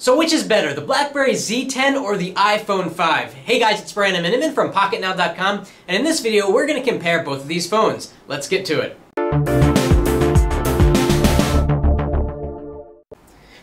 So which is better, the BlackBerry Z10 or the iPhone 5? Hey guys, it's Brian Miniman from PocketNow.com, and in this video we're going to compare both of these phones. Let's get to it.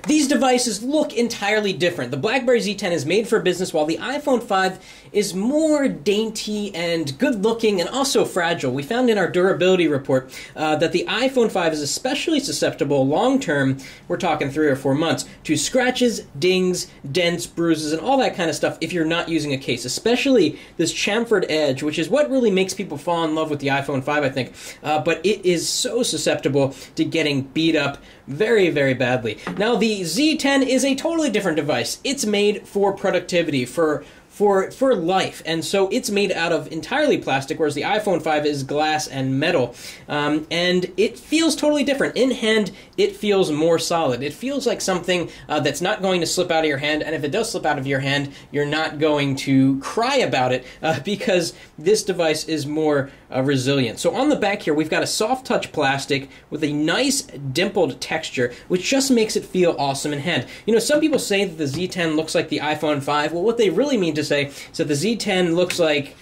These devices look entirely different. The BlackBerry Z10 is made for business, while the iPhone 5 is more dainty and good-looking and also fragile. We found in our durability report that the iPhone 5 is especially susceptible long-term, we're talking 3 or 4 months, to scratches, dings, dents, bruises, and all that kind of stuff if you're not using a case, especially this chamfered edge, which is what really makes people fall in love with the iPhone 5, I think. But it is so susceptible to getting beat up very, very badly. Now, the Z10 is a totally different device. It's made for productivity, for life, and so it's made out of entirely plastic, whereas the iPhone 5 is glass and metal, and it feels totally different. In hand, it feels more solid. It feels like something that's not going to slip out of your hand, and if it does slip out of your hand, you're not going to cry about it because this device is more resilient. So on the back here, we've got a soft touch plastic with a nice dimpled texture, which just makes it feel awesome in hand. You know, some people say that the Z10 looks like the iPhone 5. Well, what they really mean to say is that the Z10 looks like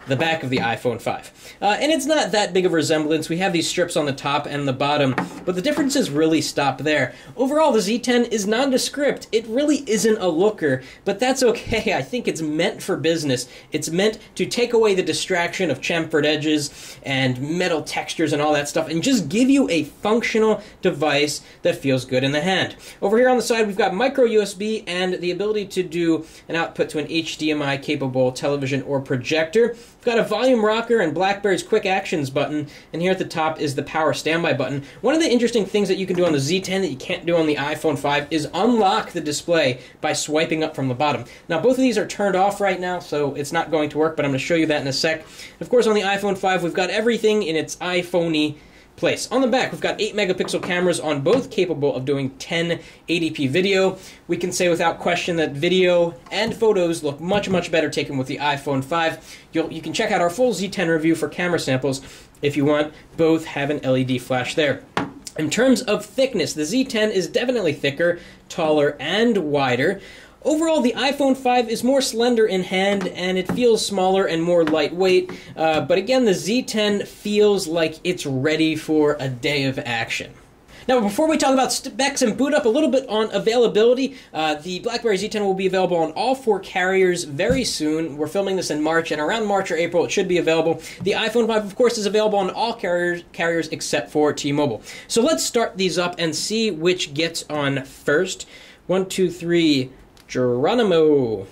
the back of the iPhone 5. And it's not that big of a resemblance. We have these strips on the top and the bottom, but the differences really stop there. Overall, the Z10 is nondescript. It really isn't a looker, but that's okay. I think it's meant for business. It's meant to take away the distraction of chamfered edges and metal textures and all that stuff, and just give you a functional device that feels good in the hand. Over here on the side, we've got micro USB and the ability to do an output to an HDMI capable television or projector. We've got a volume rocker and BlackBerry's quick actions button, and here at the top is the power standby button. One of the interesting things that you can do on the Z10 that you can't do on the iPhone 5 is unlock the display by swiping up from the bottom. Now, both of these are turned off right now, so it's not going to work, but I'm going to show you that in a sec. Of course, on the iPhone 5, we've got everything in its iPhone-y place. On the back, we've got 8-megapixel cameras on both, capable of doing 1080p video. We can say without question that video and photos look much, much better taken with the iPhone 5. You can check out our full Z10 review for camera samples if you want. Both have an LED flash there. In terms of thickness, the Z10 is definitely thicker, taller, and wider. Overall, the iPhone 5 is more slender in hand, and it feels smaller and more lightweight, but again, the Z10 feels like it's ready for a day of action. Now, before we talk about specs and boot up, a little bit on availability. The BlackBerry Z10 will be available on all 4 carriers very soon. We're filming this in March, and around March or April it should be available. The iPhone 5, of course, is available on all carriers except for T-Mobile. So let's start these up and see which gets on first. 1, 2, 3... Geronimo.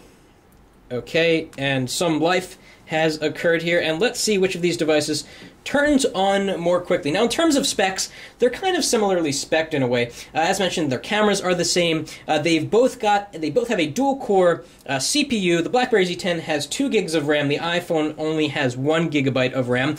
Okay, and some life has occurred here, and let's see which of these devices turns on more quickly. Now, in terms of specs, they're kind of similarly spec'd in a way. As mentioned, their cameras are the same. They both have a dual-core CPU. The BlackBerry Z10 has 2 gigs of RAM. The iPhone only has 1 gigabyte of RAM.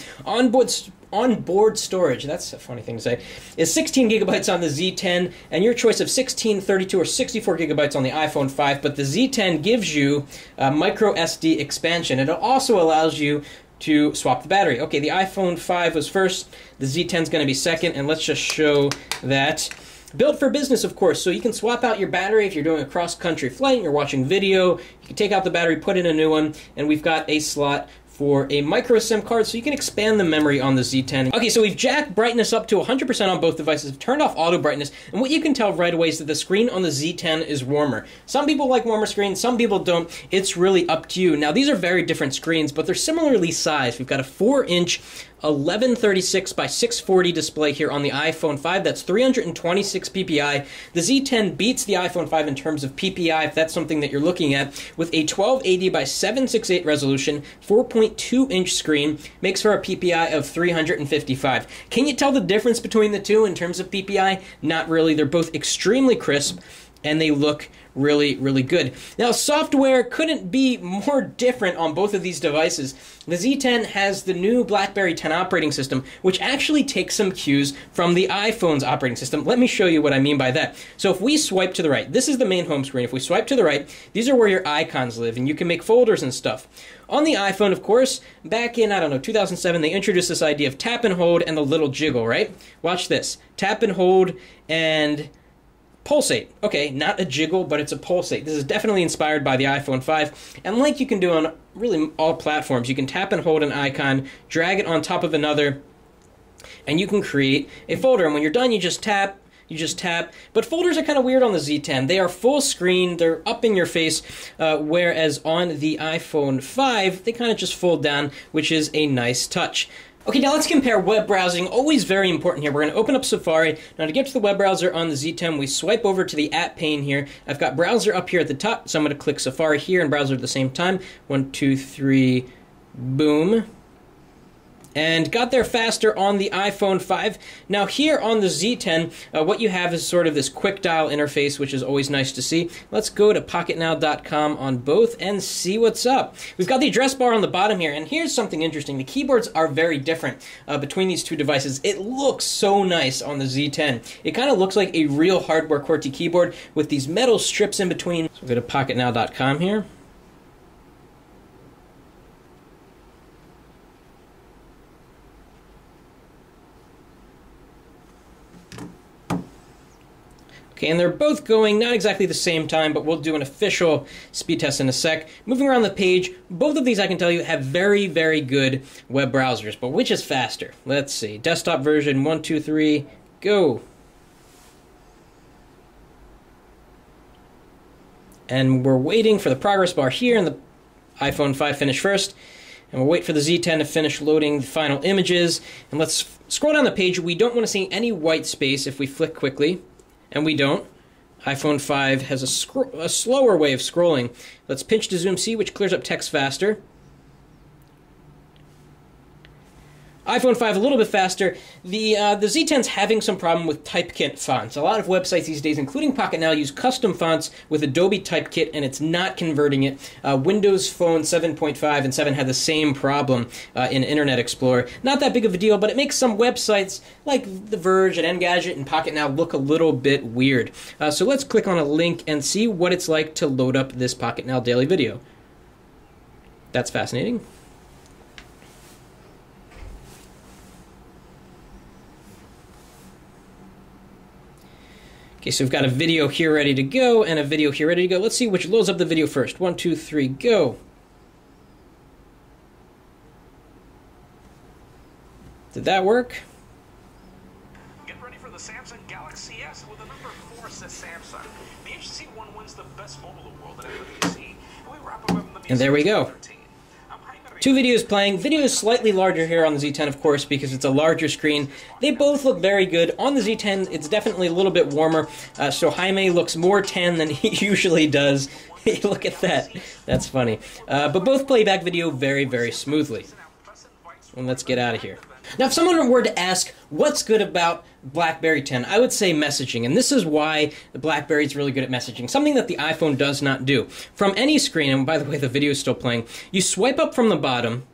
Onboard storage, that's a funny thing to say, is 16 gigabytes on the Z10, and your choice of 16, 32, or 64 gigabytes on the iPhone 5, but the Z10 gives you micro SD expansion. It also allows you to swap the battery. Okay, the iPhone 5 was first, the Z10 is going to be second, and let's just show that. Built for business, of course, so you can swap out your battery if you're doing a cross-country flight and you're watching video. You can take out the battery, put in a new one, and we've got a slot for a micro SIM card, so you can expand the memory on the Z10. Okay, so we've jacked brightness up to 100% on both devices, turned off auto brightness, and what you can tell right away is that the screen on the Z10 is warmer. Some people like warmer screens, some people don't. It's really up to you. Now, these are very different screens, but they're similarly sized. We've got a 4-inch 1136 by 640 display here on the iPhone 5. That's 326 ppi. The Z10 beats the iPhone 5 in terms of ppi, if that's something that you're looking at, with a 1280 by 768 resolution, 4.2-inch screen, makes for a ppi of 355. Can you tell the difference between the two in terms of ppi? Not really. They're both extremely crisp, and they look really, really good. Now, software couldn't be more different on both of these devices. The Z10 has the new BlackBerry 10 operating system, which actually takes some cues from the iPhone's operating system. Let me show you what I mean by that. So if we swipe to the right, this is the main home screen. If we swipe to the right, these are where your icons live, and you can make folders and stuff. On the iPhone, of course, back in, 2007, they introduced this idea of tap and hold and the little jiggle, right? Watch this. Tap and hold and Pulsate. Okay, not a jiggle, but it's a pulsate. This is definitely inspired by the iPhone 5. And like you can do on really all platforms, you can tap and hold an icon, drag it on top of another, and you can create a folder. And when you're done, you just tap. But folders are kind of weird on the Z10. They are full screen, they're up in your face, whereas on the iPhone 5, they kind of just fold down, which is a nice touch. Okay, now let's compare web browsing. Always very important here. We're going to open up Safari. Now to get to the web browser on the Z10, we swipe over to the app pane here. I've got browser up here at the top, so I'm going to click Safari here and browser at the same time. 1, 2, 3, boom. And got there faster on the iPhone 5. Now here on the Z10, what you have is sort of this quick dial interface, which is always nice to see. Let's go to pocketnow.com on both and see what's up. We've got the address bar on the bottom here, and here's something interesting. The keyboards are very different between these two devices. It looks so nice on the Z10. It kind of looks like a real hardware QWERTY keyboard with these metal strips in between. So we'll go to pocketnow.com here. Okay, and they're both going not exactly the same time, but we'll do an official speed test in a sec. Moving around the page, both of these I can tell you have very, very good web browsers, but which is faster? Let's see. Desktop version 1, 2, 3, go. And we're waiting for the progress bar here, and the iPhone 5 finish first. And we'll wait for the Z10 to finish loading the final images. And let's scroll down the page. We don't want to see any white space if we flick quickly. And we don't. iPhone 5 has a slower way of scrolling. Let's pinch to zoom C, which clears up text faster. iPhone 5 a little bit faster. The Z10's having some problem with Typekit fonts. A lot of websites these days, including Pocket Now, use custom fonts with Adobe Typekit, and it's not converting it. Windows Phone 7.5 and 7 had the same problem in Internet Explorer. Not that big of a deal, but it makes some websites like The Verge and Engadget and Pocket Now look a little bit weird. So let's click on a link and see what it's like to load up this Pocket Now daily video. That's fascinating. Okay, so we've got a video here ready to go and a video here ready to go. Let's see which loads up the video first. 1, 2, 3, go. Did that work? Get ready for the Samsung Galaxy S with the number 4 says Samsung. The HTC One wins the best mobile award that everybody's seen. And we wrap up with the and there we go. Two videos playing. Video is slightly larger here on the Z10, of course, because it's a larger screen. They both look very good. On the Z10, it's definitely a little bit warmer, so Jaime looks more tan than he usually does. Look at that. That's funny. But both play back video very, very smoothly. And let's get out of here. Now, if someone were to ask what's good about BlackBerry 10, I would say messaging, and this is why the BlackBerry is really good at messaging, something that the iPhone does not do. From any screen, and by the way, the video is still playing, you swipe up from the bottom,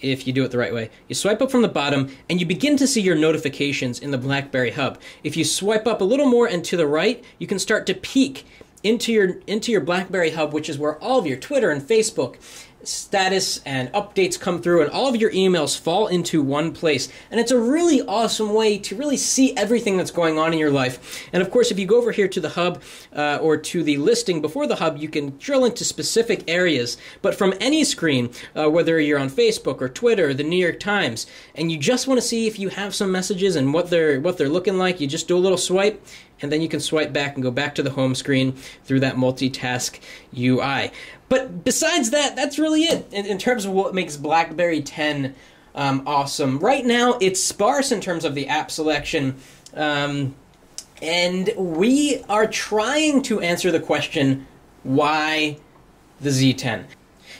if you do it the right way. You swipe up from the bottom, and you begin to see your notifications in the BlackBerry hub. If you swipe up a little more and to the right, you can start to peek into your BlackBerry hub, which is where all of your Twitter and Facebook status and updates come through, and all of your emails fall into one place. And it's a really awesome way to really see everything that's going on in your life. And of course, if you go over here to the hub or to the listing before the hub, you can drill into specific areas. But from any screen, whether you're on Facebook or Twitter or the New York Times, and you just want to see if you have some messages and what they're looking like, you just do a little swipe, and then you can swipe back and go back to the home screen through that multitask UI. But besides that, that's really it in terms of what makes BlackBerry 10 awesome. Right now, it's sparse in terms of the app selection, and we are trying to answer the question, why the Z10?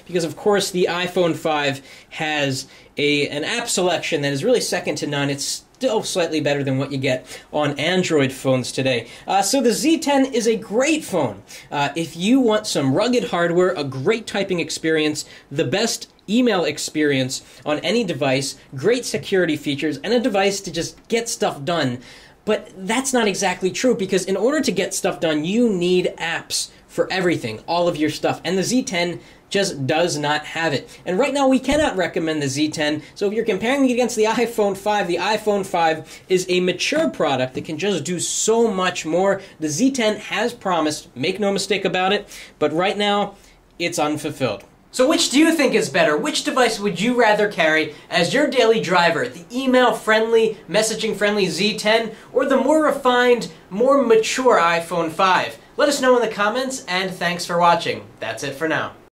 Because, of course, the iPhone 5 has an app selection that is really second to none. It's still slightly better than what you get on Android phones today. So the Z10 is a great phone. If you want some rugged hardware, a great typing experience, the best email experience on any device, great security features, and a device to just get stuff done. But that's not exactly true, because in order to get stuff done, you need apps for everything, all of your stuff. And the Z10 just does not have it. And right now we cannot recommend the Z10, so if you're comparing it against the iPhone 5, the iPhone 5 is a mature product that can just do so much more. The Z10 has promised, make no mistake about it, but right now it's unfulfilled. So which do you think is better? Which device would you rather carry as your daily driver? The email-friendly, messaging-friendly Z10 or the more refined, more mature iPhone 5? Let us know in the comments, and thanks for watching. That's it for now.